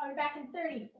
I'll be back in 30.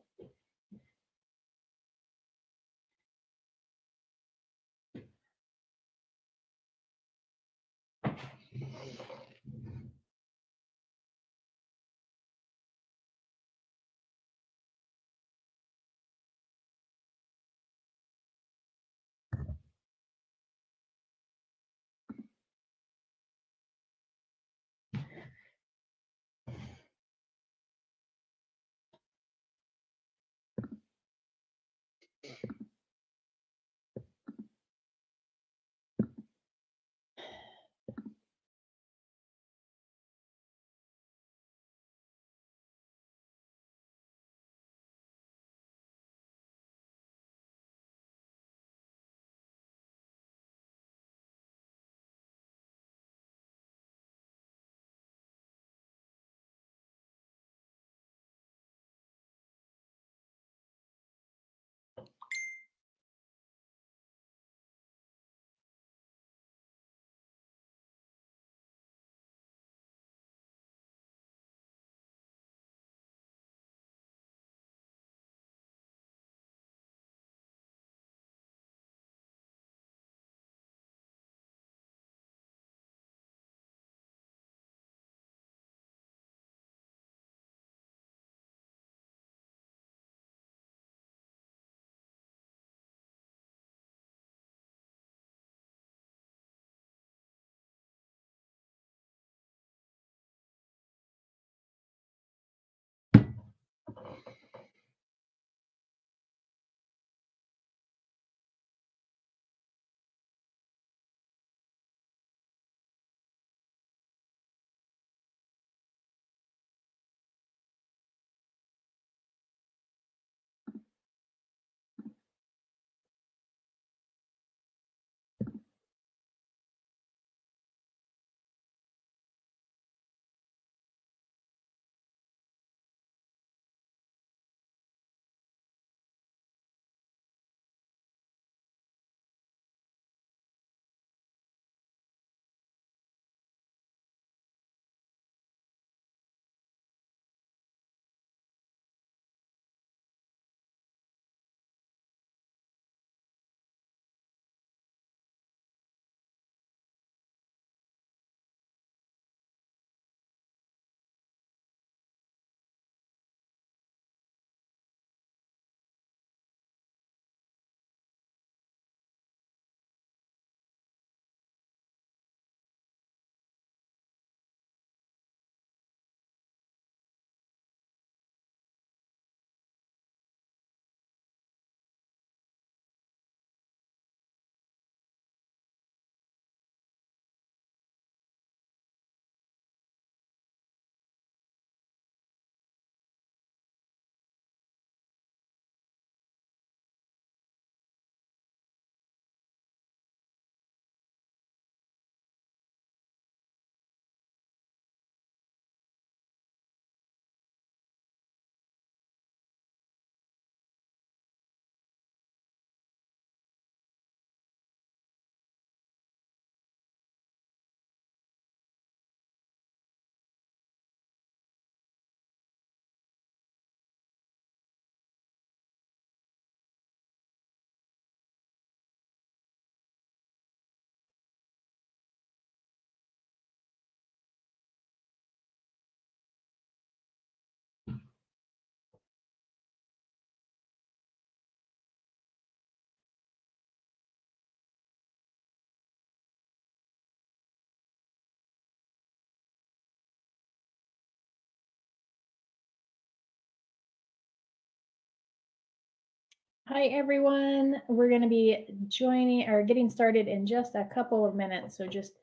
Hi, everyone. We're going to be joining or getting started in just a couple of minutes. So just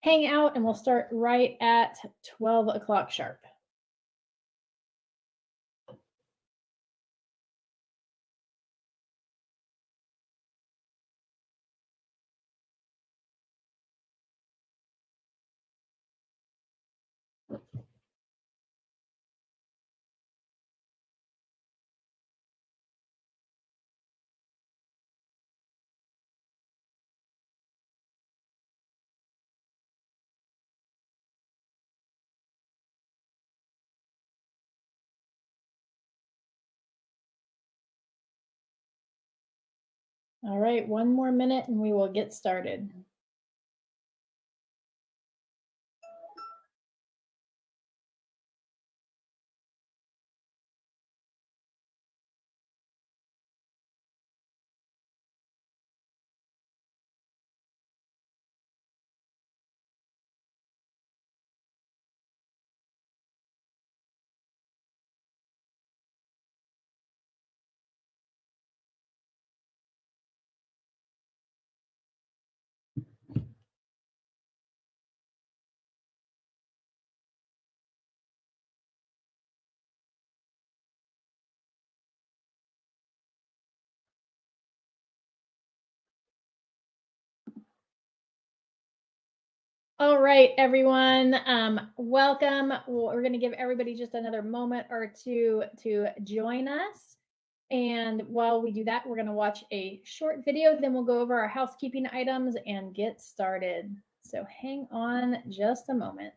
hang out and we'll start right at 12 o'clock sharp. All right, one more minute and we will get started. All right, everyone, welcome. We're going to give everybody just another moment or two to join us. And while we do that, we're going to watch a short video. Then we'll go over our housekeeping items and get started. So hang on just a moment.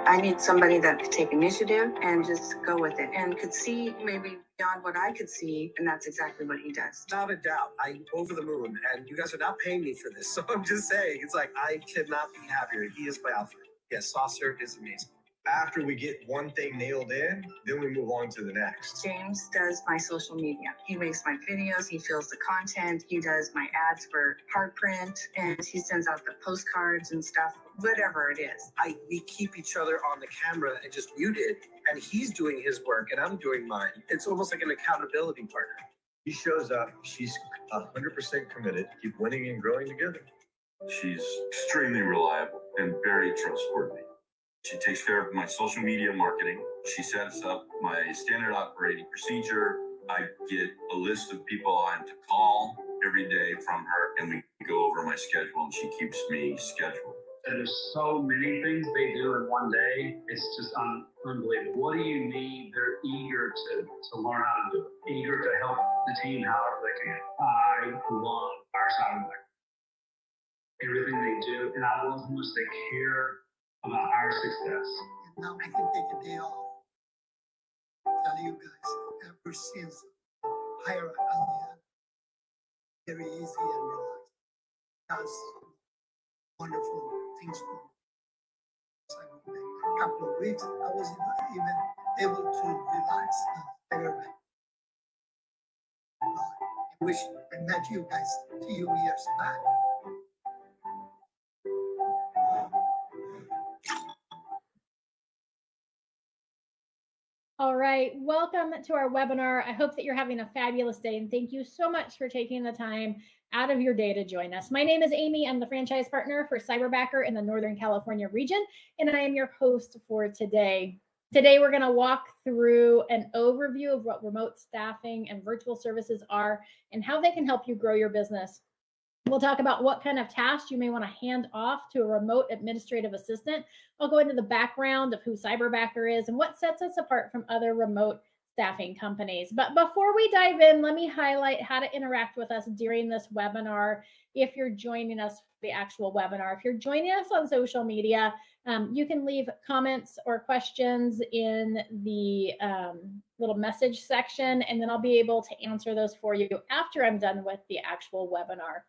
I need somebody that could take initiative and just go with it and could see maybe beyond what I could see. And that's exactly what he does. Without a doubt, I'm over the moon, and you guys are not paying me for this. So I'm just saying, it's like, I cannot be happier. He is my alpha. Yes, Saucer is amazing. After we get one thing nailed in, then we move on to the next. James does my social media. He makes my videos, he fills the content, he does my ads for hard print, and he sends out the postcards and stuff, whatever it is. We keep each other on the camera and just muted, and he's doing his work and I'm doing mine. It's almost like an accountability partner. He shows up, she's 100% committed, keep winning and growing together. She's extremely reliable and very trustworthy. She takes care of my social media marketing. She sets up my standard operating procedure. I get a list of people I'm to call every day from her, and we go over my schedule, and she keeps me scheduled. There's so many things they do in one day. It's just unbelievable. What do you need? They're eager to learn how to do it, eager to help the team however they can. I love our Cyberbacker. Everything they do, and I love how much they care about our success. And now I can take a day off. Tell you guys, ever since hire Alia, very easy and relaxed. Does wonderful things for me. So a couple of weeks, I was not even able to relax better. I wish I met you guys a few years back. All right, welcome to our webinar. I hope that you're having a fabulous day, and thank you so much for taking the time out of your day to join us. My name is Amy. I'm the franchise partner for Cyberbacker in the Northern California region, and I am your host for today. Today, we're going to walk through an overview of what remote staffing and virtual services are and how they can help you grow your business. We'll talk about what kind of tasks you may want to hand off to a remote administrative assistant. I'll go into the background of who Cyberbacker is and what sets us apart from other remote staffing companies. But before we dive in, let me highlight how to interact with us during this webinar if you're joining us for the actual webinar. If you're joining us on social media, you can leave comments or questions in the little message section, and then I'll be able to answer those for you after I'm done with the actual webinar.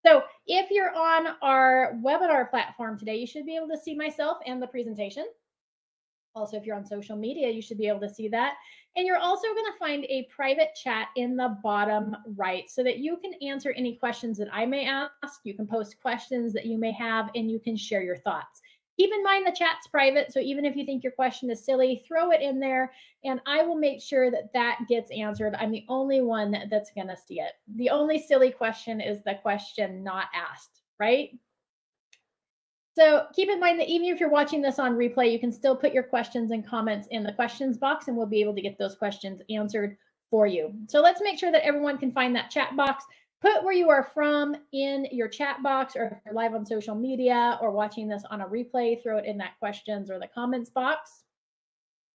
So if you're on our webinar platform today, you should be able to see myself and the presentation. Also, if you're on social media, you should be able to see that. And you're also going to find a private chat in the bottom right so that you can answer any questions that I may ask. You can post questions that you may have, and you can share your thoughts. Keep in mind the chat's private, so even if you think your question is silly, throw it in there, and I will make sure that that gets answered. I'm the only one that's going to see it. The only silly question is the question not asked, right? So keep in mind that even if you're watching this on replay, you can still put your questions and comments in the questions box, and we'll be able to get those questions answered for you. So let's make sure that everyone can find that chat box. Put where you are from in your chat box, or if you're live on social media or watching this on a replay, throw it in that questions or the comments box.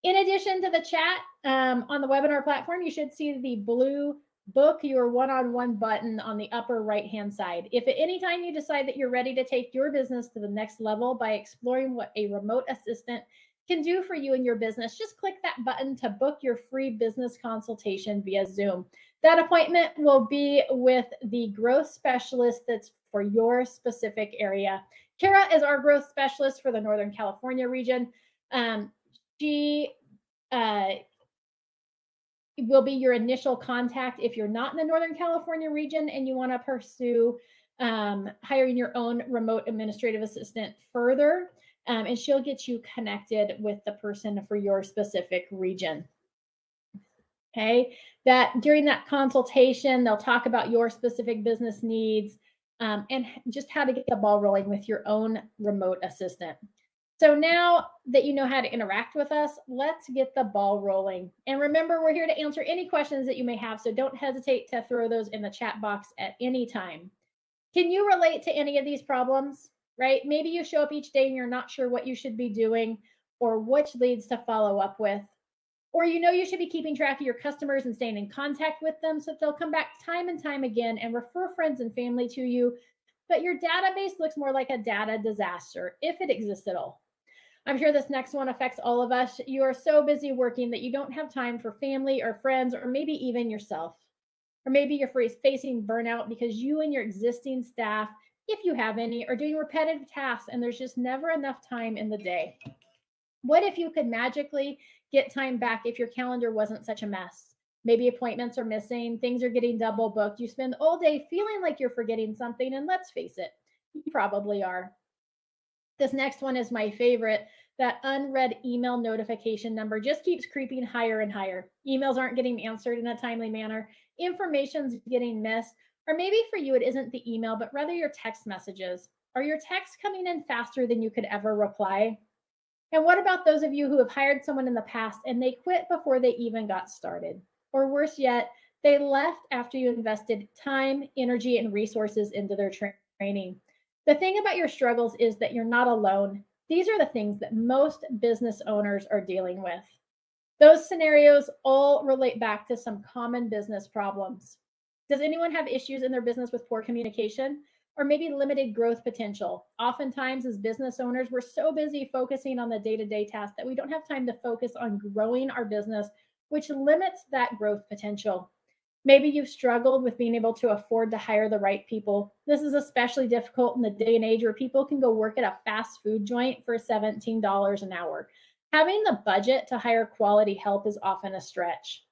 In addition to the chat on the webinar platform, you should see the blue book your one-on-one button on the upper right-hand side. If at any time you decide that you're ready to take your business to the next level by exploring what a remote assistant can do for you and your business, just click that button to book your free business consultation via Zoom. That appointment will be with the growth specialist that's for your specific area. Kara is our growth specialist for the Northern California region. She will be your initial contact if you're not in the Northern California region and you want to pursue hiring your own remote administrative assistant further. And she'll get you connected with the person for your specific region. Okay, that during that consultation, they'll talk about your specific business needs and just how to get the ball rolling with your own remote assistant. So now that you know how to interact with us, let's get the ball rolling. And remember, we're here to answer any questions that you may have, so don't hesitate to throw those in the chat box at any time. Can you relate to any of these problems, right? Maybe you show up each day and you're not sure what you should be doing or which leads to follow up with. Or you know you should be keeping track of your customers and staying in contact with them so that they'll come back time and time again and refer friends and family to you. But your database looks more like a data disaster, if it exists at all. I'm sure this next one affects all of us. You are so busy working that you don't have time for family or friends, or maybe even yourself. Or maybe you're facing burnout because you and your existing staff, if you have any, are doing repetitive tasks and there's just never enough time in the day. What if you could magically get time back if your calendar wasn't such a mess? Maybe appointments are missing, things are getting double booked. You spend all day feeling like you're forgetting something, and let's face it, you probably are. This next one is my favorite. That unread email notification number just keeps creeping higher and higher. Emails aren't getting answered in a timely manner. Information's getting missed. Or maybe for you, it isn't the email, but rather your text messages. Are your texts coming in faster than you could ever reply? And what about those of you who have hired someone in the past and they quit before they even got started? Or worse yet, they left after you invested time, energy, and resources into their training. The thing about your struggles is that you're not alone. These are the things that most business owners are dealing with. Those scenarios all relate back to some common business problems. Does anyone have issues in their business with poor communication or maybe limited growth potential? Oftentimes, as business owners, we're so busy focusing on the day-to-day tasks that we don't have time to focus on growing our business, which limits that growth potential. Maybe you've struggled with being able to afford to hire the right people. This is especially difficult in the day and age where people can go work at a fast food joint for $17 an hour. Having the budget to hire quality help is often a stretch.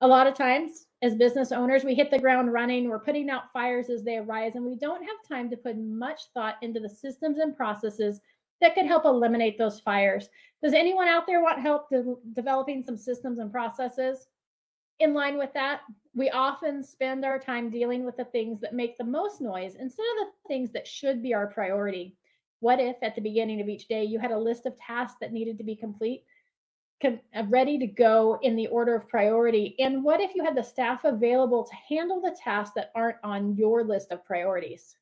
A lot of times, as business owners, we hit the ground running, we're putting out fires as they arise, and we don't have time to put much thought into the systems and processes that could help eliminate those fires. Does anyone out there want help developing some systems and processes? In line with that, we often spend our time dealing with the things that make the most noise instead of the things that should be our priority. What if at the beginning of each day you had a list of tasks that needed to be complete, ready to go in the order of priority? And what if you had the staff available to handle the tasks that aren't on your list of priorities?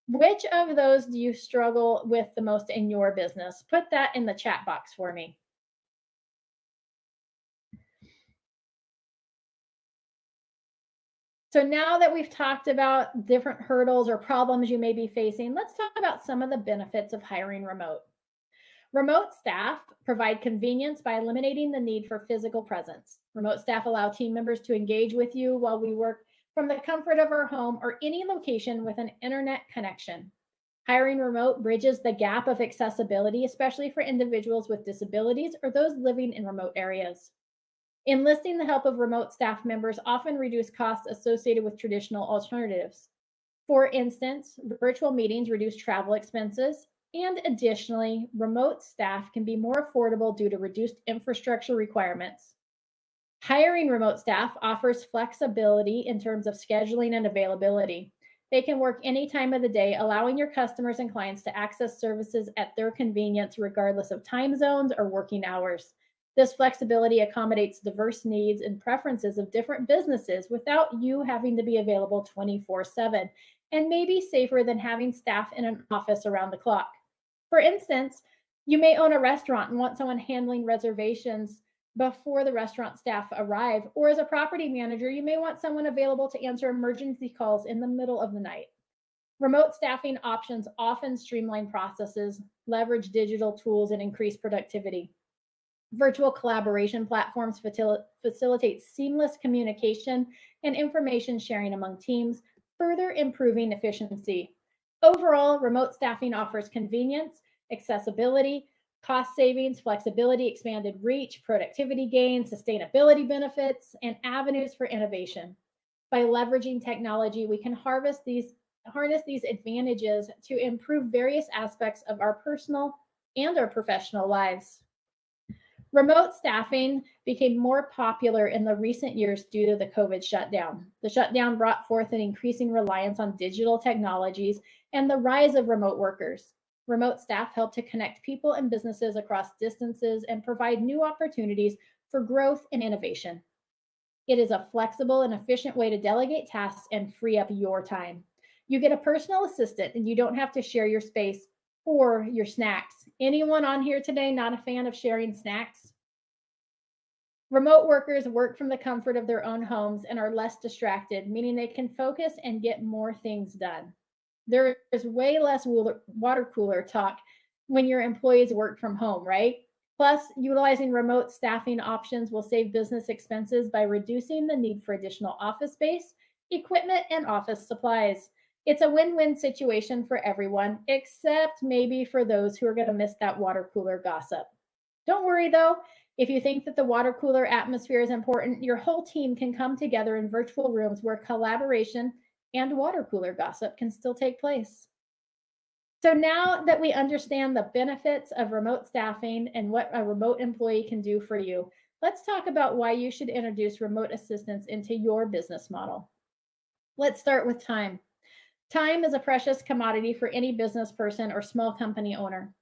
Which of those do you struggle with the most in your business? Put that in the chat box for me. So now that we've talked about different hurdles or problems you may be facing, let's talk about some of the benefits of hiring remote. Remote staff provide convenience by eliminating the need for physical presence. Remote staff allow team members to engage with you while we work from the comfort of our home or any location with an internet connection. Hiring remote bridges the gap of accessibility, especially for individuals with disabilities or those living in remote areas. Enlisting the help of remote staff members often reduce costs associated with traditional alternatives. For instance, virtual meetings reduce travel expenses, and additionally, remote staff can be more affordable due to reduced infrastructure requirements. Hiring remote staff offers flexibility in terms of scheduling and availability. They can work any time of the day, allowing your customers and clients to access services at their convenience, regardless of time zones or working hours. This flexibility accommodates diverse needs and preferences of different businesses without you having to be available 24/7, and may be safer than having staff in an office around the clock. For instance, you may own a restaurant and want someone handling reservations before the restaurant staff arrive, or as a property manager, you may want someone available to answer emergency calls in the middle of the night. Remote staffing options often streamline processes, leverage digital tools, and increase productivity. Virtual collaboration platforms facilitate seamless communication and information sharing among teams, further improving efficiency. Overall, remote staffing offers convenience, accessibility, cost savings, flexibility, expanded reach, productivity gains, sustainability benefits, and avenues for innovation. By leveraging technology, we can harness these advantages to improve various aspects of our personal and our professional lives. Remote staffing became more popular in the recent years due to the COVID shutdown. The shutdown brought forth an increasing reliance on digital technologies and the rise of remote workers. Remote staff help to connect people and businesses across distances and provide new opportunities for growth and innovation. It is a flexible and efficient way to delegate tasks and free up your time. You get a personal assistant and you don't have to share your space or your snacks. Anyone on here today not a fan of sharing snacks? Remote workers work from the comfort of their own homes and are less distracted, meaning they can focus and get more things done. There is way less water cooler talk when your employees work from home, right? Plus, utilizing remote staffing options will save business expenses by reducing the need for additional office space, equipment, and office supplies. It's a win-win situation for everyone, except maybe for those who are going to miss that water cooler gossip. Don't worry though, if you think that the water cooler atmosphere is important, your whole team can come together in virtual rooms where collaboration and water cooler gossip can still take place. So now that we understand the benefits of remote staffing and what a remote employee can do for you, let's talk about why you should introduce remote assistance into your business model. Let's start with time. Time is a precious commodity for any business person or small company owner.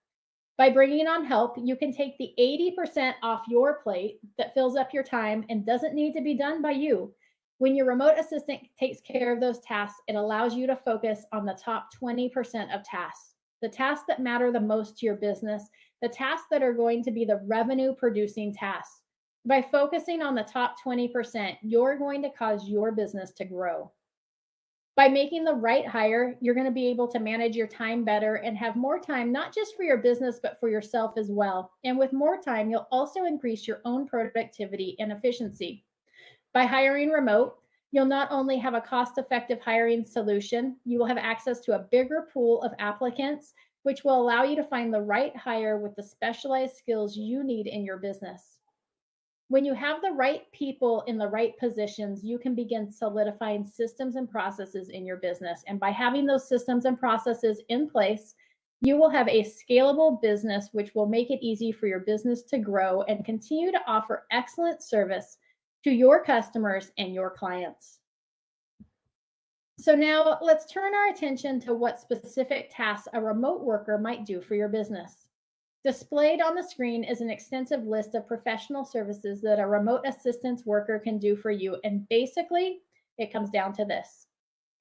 By bringing on help, you can take the 80% off your plate that fills up your time and doesn't need to be done by you. When your remote assistant takes care of those tasks, it allows you to focus on the top 20% of tasks, the tasks that matter the most to your business, the tasks that are going to be the revenue producing tasks. By focusing on the top 20%, you're going to cause your business to grow. By making the right hire, you're going to be able to manage your time better and have more time, not just for your business, but for yourself as well. And with more time, you'll also increase your own productivity and efficiency. By hiring remote, you'll not only have a cost-effective hiring solution, you will have access to a bigger pool of applicants, which will allow you to find the right hire with the specialized skills you need in your business. When you have the right people in the right positions, you can begin solidifying systems and processes in your business. And by having those systems and processes in place, you will have a scalable business, which will make it easy for your business to grow and continue to offer excellent service to your customers and your clients. So now let's turn our attention to what specific tasks a remote worker might do for your business. Displayed on the screen is an extensive list of professional services that a remote assistance worker can do for you. And basically, it comes down to this.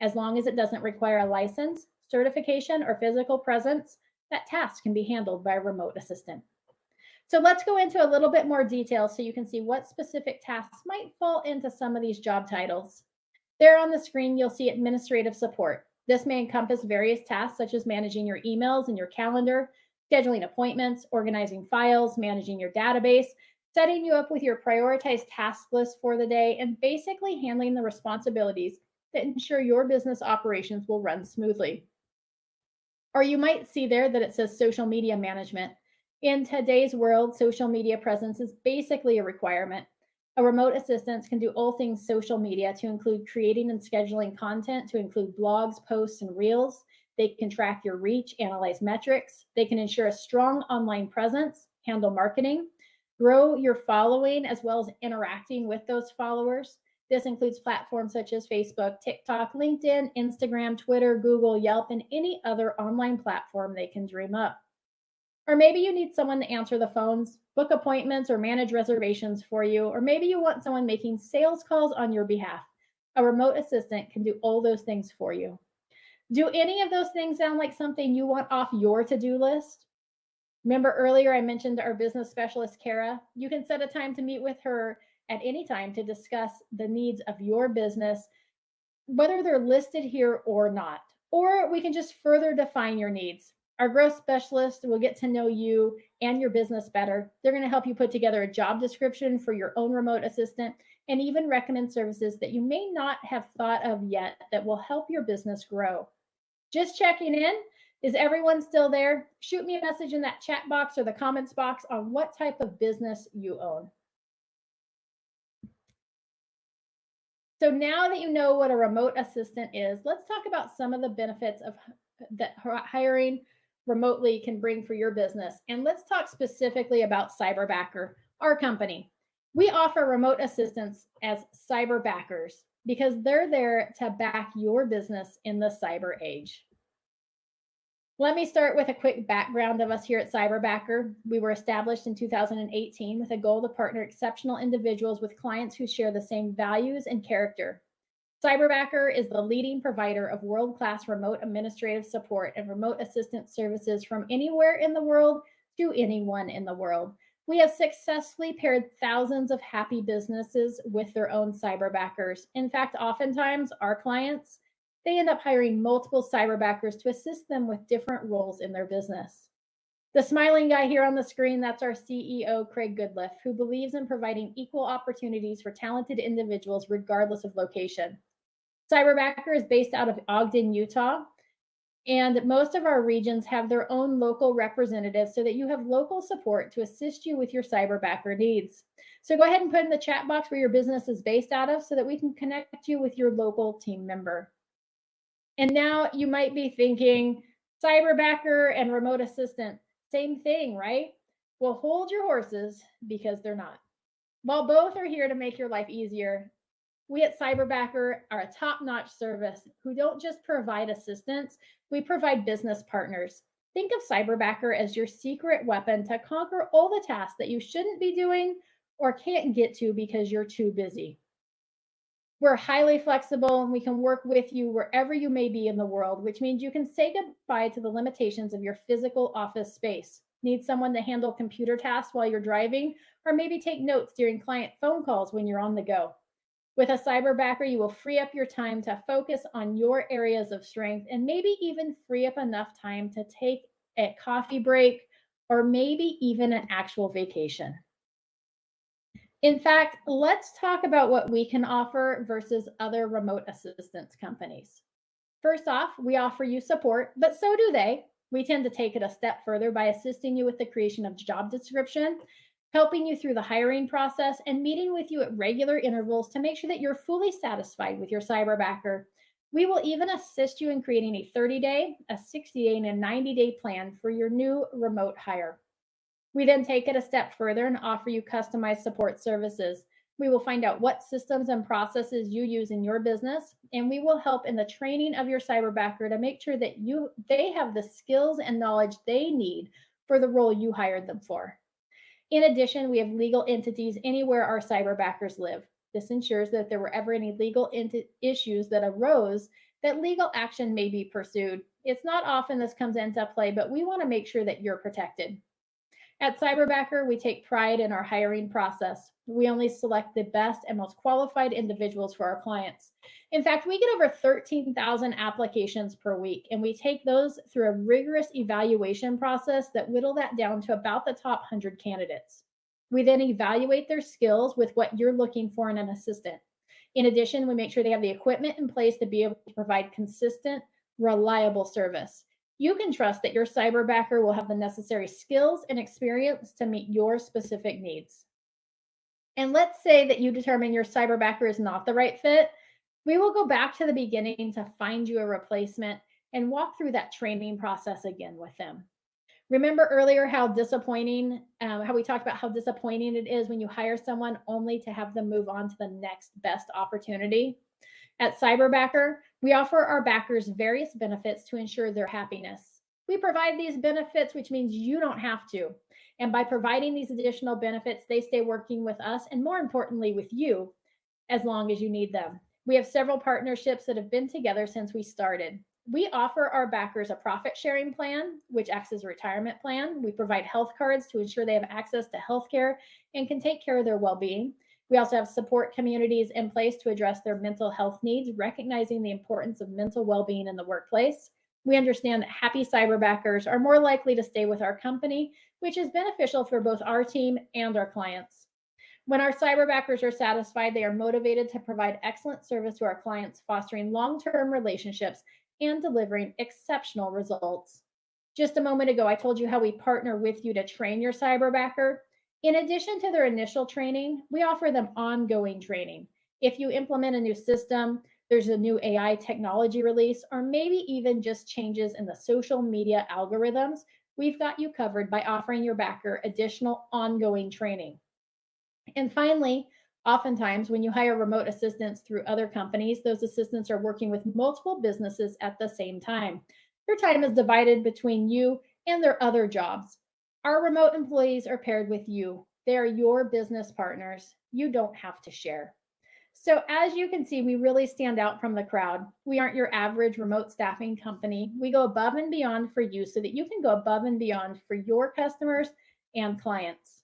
As long as it doesn't require a license, certification, or physical presence, that task can be handled by a remote assistant. So let's go into a little bit more detail so you can see what specific tasks might fall into some of these job titles. There on the screen, you'll see administrative support. This may encompass various tasks such as managing your emails and your calendar, scheduling appointments, organizing files, managing your database, setting you up with your prioritized task list for the day, and basically handling the responsibilities that ensure your business operations will run smoothly. Or you might see there that it says social media management. In today's world, social media presence is basically a requirement. A remote assistant can do all things social media, to include creating and scheduling content, to include blogs, posts, and reels. They can track your reach, analyze metrics. They can ensure a strong online presence, handle marketing, grow your following, as well as interacting with those followers. This includes platforms such as Facebook, TikTok, LinkedIn, Instagram, Twitter, Google, Yelp, and any other online platform they can dream up. Or maybe you need someone to answer the phones, book appointments, or manage reservations for you. Or maybe you want someone making sales calls on your behalf. A remote assistant can do all those things for you. Do any of those things sound like something you want off your to-do list? Remember earlier I mentioned our business specialist, Kara? You can set a time to meet with her at any time to discuss the needs of your business, whether they're listed here or not. Or we can just further define your needs. Our growth specialist will get to know you and your business better. They're going to help you put together a job description for your own remote assistant and even recommend services that you may not have thought of yet that will help your business grow. Just checking in. Is everyone still there? Shoot me a message in that chat box or the comments box on what type of business you own. So now that you know what a remote assistant is, let's talk about some of the benefits of that hiring remotely can bring for your business. And let's talk specifically about Cyberbacker, our company. We offer remote assistants as cyberbackers because they're there to back your business in the cyber age. Let me start with a quick background of us here at Cyberbacker. We were established in 2018 with a goal to partner exceptional individuals with clients who share the same values and character. Cyberbacker is the leading provider of world-class remote administrative support and remote assistant services from anywhere in the world to anyone in the world. We have successfully paired thousands of happy businesses with their own cyberbackers. In fact, oftentimes our clients, they end up hiring multiple cyberbackers to assist them with different roles in their business. The smiling guy here on the screen, that's our CEO, Craig Goodliff, who believes in providing equal opportunities for talented individuals regardless of location. Cyberbacker is based out of Ogden, Utah, and most of our regions have their own local representatives so that you have local support to assist you with your cyberbacker needs. So go ahead and put in the chat box where your business is based out of so that we can connect you with your local team member. And now you might be thinking, cyberbacker and remote assistant, same thing, right? Well, hold your horses because they're not. While both are here to make your life easier, we at Cyberbacker are a top-notch service who don't just provide assistance, we provide business partners. Think of Cyberbacker as your secret weapon to conquer all the tasks that you shouldn't be doing or can't get to because you're too busy. We're highly flexible and we can work with you wherever you may be in the world, which means you can say goodbye to the limitations of your physical office space. Need someone to handle computer tasks while you're driving, or maybe take notes during client phone calls when you're on the go. With a cyberbacker, you will free up your time to focus on your areas of strength and maybe even free up enough time to take a coffee break or maybe even an actual vacation. In fact, let's talk about what we can offer versus other remote assistance companies. First off, we offer you support, but so do they. We tend to take it a step further by assisting you with the creation of job description, helping you through the hiring process, and meeting with you at regular intervals to make sure that you're fully satisfied with your cyberbacker. We will even assist you in creating a 30-day, a 60-day, and a 90-day plan for your new remote hire. We then take it a step further and offer you customized support services. We will find out what systems and processes you use in your business, and we will help in the training of your cyberbacker to make sure that they have the skills and knowledge they need for the role you hired them for. In addition, we have legal entities anywhere our cyberbackers live. This ensures that if there were ever any legal issues that arose, that legal action may be pursued. It's not often this comes into play, but we want to make sure that you're protected. At Cyberbacker, we take pride in our hiring process. We only select the best and most qualified individuals for our clients. In fact, we get over 13,000 applications per week, and we take those through a rigorous evaluation process that whittle that down to about the top 100 candidates. We then evaluate their skills with what you're looking for in an assistant. In addition, we make sure they have the equipment in place to be able to provide consistent, reliable service. You can trust that your cyberbacker will have the necessary skills and experience to meet your specific needs. And let's say that you determine your cyberbacker is not the right fit. We will go back to the beginning to find you a replacement and walk through that training process again with them. Remember earlier how we talked about how disappointing it is when you hire someone only to have them move on to the next best opportunity? At Cyberbacker, we offer our backers various benefits to ensure their happiness. We provide these benefits, which means you don't have to. And by providing these additional benefits, they stay working with us and more importantly with you as long as you need them. We have several partnerships that have been together since we started. We offer our backers a profit sharing plan, which acts as a retirement plan. We provide health cards to ensure they have access to health care and can take care of their well-being. We also have support communities in place to address their mental health needs, recognizing the importance of mental well-being in the workplace. We understand that happy cyberbackers are more likely to stay with our company, which is beneficial for both our team and our clients. When our cyberbackers are satisfied, they are motivated to provide excellent service to our clients, fostering long-term relationships and delivering exceptional results. Just a moment ago, I told you how we partner with you to train your cyberbacker. In addition to their initial training, we offer them ongoing training. If you implement a new system, there's a new AI technology release, or maybe even just changes in the social media algorithms, we've got you covered by offering your backer additional ongoing training. And finally, oftentimes when you hire remote assistants through other companies, those assistants are working with multiple businesses at the same time. Their time is divided between you and their other jobs. Our remote employees are paired with you. They are your business partners. You don't have to share. So as you can see, we really stand out from the crowd. We aren't your average remote staffing company. We go above and beyond for you so that you can go above and beyond for your customers and clients.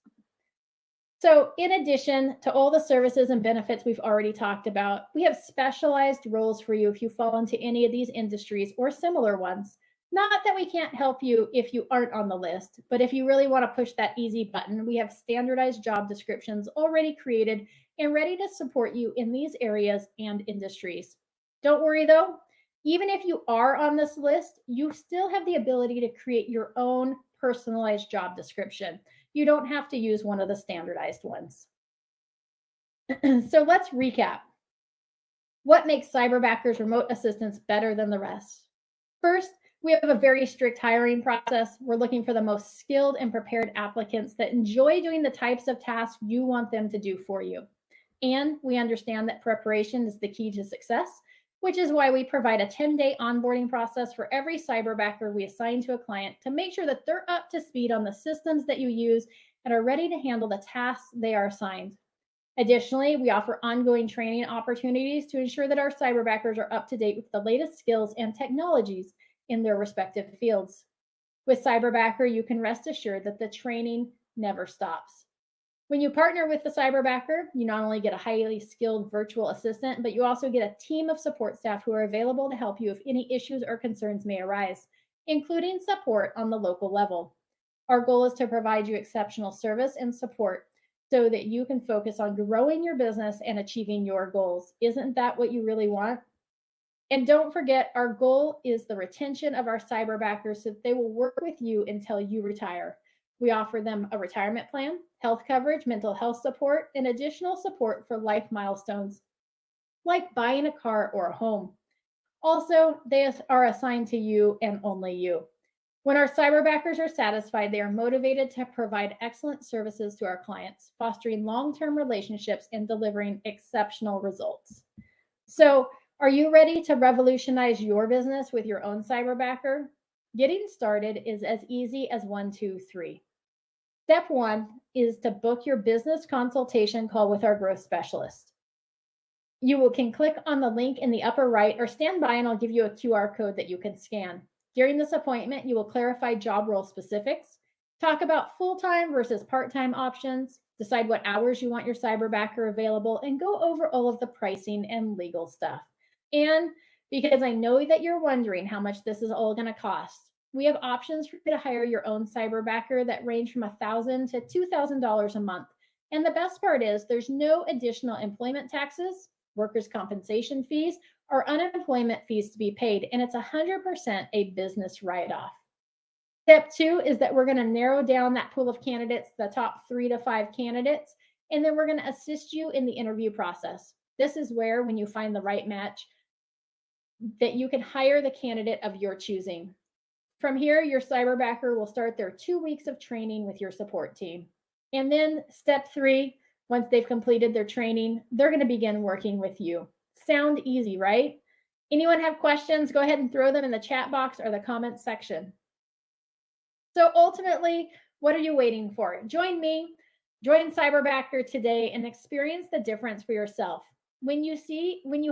So in addition to all the services and benefits we've already talked about, we have specialized roles for you if you fall into any of these industries or similar ones. Not that we can't help you if you aren't on the list, but if you really want to push that easy button, we have standardized job descriptions already created and ready to support you in these areas and industries. Don't worry though, even if you are on this list, you still have the ability to create your own personalized job description. You don't have to use one of the standardized ones. So let's recap. What makes cyberbackers remote assistants better than the rest? First, we have a very strict hiring process. We're looking for the most skilled and prepared applicants that enjoy doing the types of tasks you want them to do for you. And we understand that preparation is the key to success, which is why we provide a 10-day onboarding process for every cyberbacker we assign to a client to make sure that they're up to speed on the systems that you use and are ready to handle the tasks they are assigned. Additionally, we offer ongoing training opportunities to ensure that our cyberbackers are up to date with the latest skills and technologies in their respective fields. With Cyberbacker, you can rest assured that the training never stops. When you partner with the cyberbacker, you not only get a highly skilled virtual assistant, but you also get a team of support staff who are available to help you if any issues or concerns may arise, including support on the local level. Our goal is to provide you exceptional service and support so that you can focus on growing your business and achieving your goals. Isn't that what you really want? And don't forget, our goal is the retention of our cyberbackers so that they will work with you until you retire. We offer them a retirement plan, health coverage, mental health support, and additional support for life milestones, like buying a car or a home. Also, they are assigned to you and only you. When our cyberbackers are satisfied, they are motivated to provide excellent services to our clients, fostering long-term relationships and delivering exceptional results. So, are you ready to revolutionize your business with your own cyberbacker? Getting started is as easy as 1, 2, 3. Step 1 is to book your business consultation call with our growth specialist. You can click on the link in the upper right or stand by and I'll give you a QR code that you can scan. During this appointment, you will clarify job role specifics, talk about full-time versus part-time options, decide what hours you want your cyberbacker available, and go over all of the pricing and legal stuff. And because I know that you're wondering how much this is all going to cost, we have options for you to hire your own cyberbacker that range from $1,000 to $2,000 a month. And the best part is there's no additional employment taxes, workers' compensation fees, or unemployment fees to be paid. And it's 100% a business write-off. Step 2 is that we're going to narrow down that pool of candidates, the top 3 to 5 candidates, and then we're going to assist you in the interview process. This is where, when you find the right match, that you can hire the candidate of your choosing. From here, your cyberbacker will start their 2 weeks of training with your support team. And then step 3, once they've completed their training, they're going to begin working with you. Sound easy, right? Anyone have questions? Go ahead and throw them in the chat box or the comments section. So ultimately, what are you waiting for? Join me, join Cyberbacker today and experience the difference for yourself. When you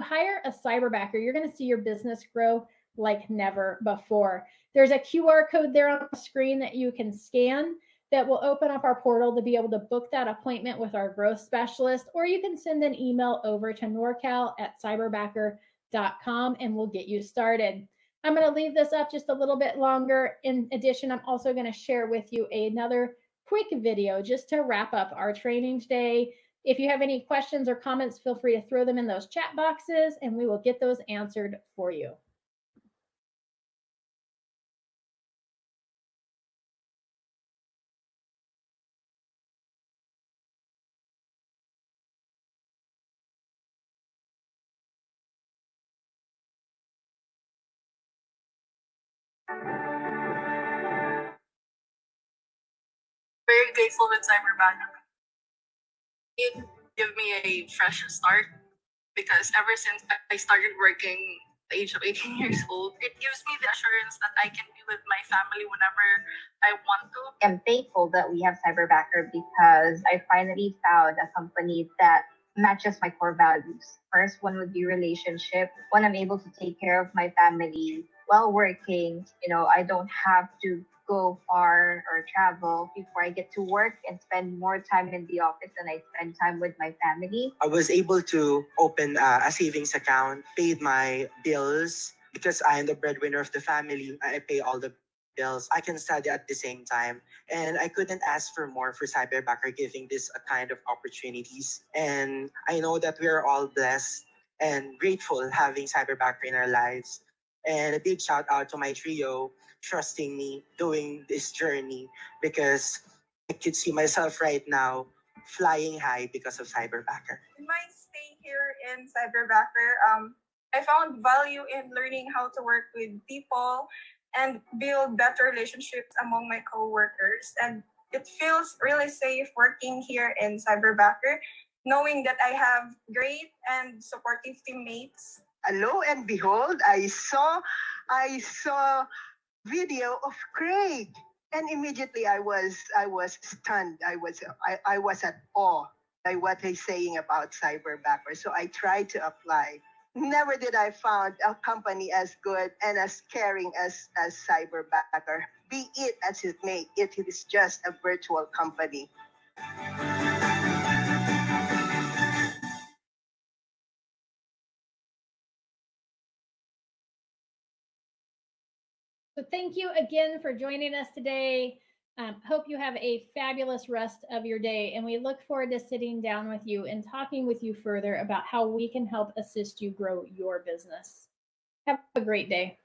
hire a cyberbacker, you're going to see your business grow like never before. There's a QR code there on the screen that you can scan that will open up our portal to be able to book that appointment with our growth specialist, or you can send an email over to norcal@cyberbacker.com and we'll get you started. I'm going to leave this up just a little bit longer. In addition, I'm also going to share with you another quick video just to wrap up our training today. If you have any questions or comments, feel free to throw them in those chat boxes and we will get those answered for you. Very grateful with Cyberbacker. It gave me a fresh start because ever since I started working at the age of 18 years old, it gives me the assurance that I can be with my family whenever I want to. I'm thankful that we have Cyberbacker because I finally found a company that matches my core values. First one would be relationship. When I'm able to take care of my family while working, I don't have to go far or travel before I get to work and spend more time in the office than I spend time with my family. I was able to open a savings account, paid my bills because I am the breadwinner of the family. I pay all the bills. I can study at the same time. And I couldn't ask for more for Cyberbacker giving this a kind of opportunities. And I know that we are all blessed and grateful having Cyberbacker in our lives. And a big shout out to my trio trusting me doing this journey because I could see myself right now flying high because of Cyberbacker. In my stay here in Cyberbacker, I found value in learning how to work with people and build better relationships among my coworkers. And it feels really safe working here in Cyberbacker, knowing that I have great and supportive teammates. Lo and behold, I saw video of Craig, and immediately I was stunned. I was at awe by what he's saying about Cyberbacker. So I tried to apply. Never did I found a company as good and as caring as Cyberbacker. Be it as it may, it is just a virtual company. So thank you again for joining us today. Hope you have a fabulous rest of your day. And we look forward to sitting down with you and talking with you further about how we can help assist you grow your business. Have a great day.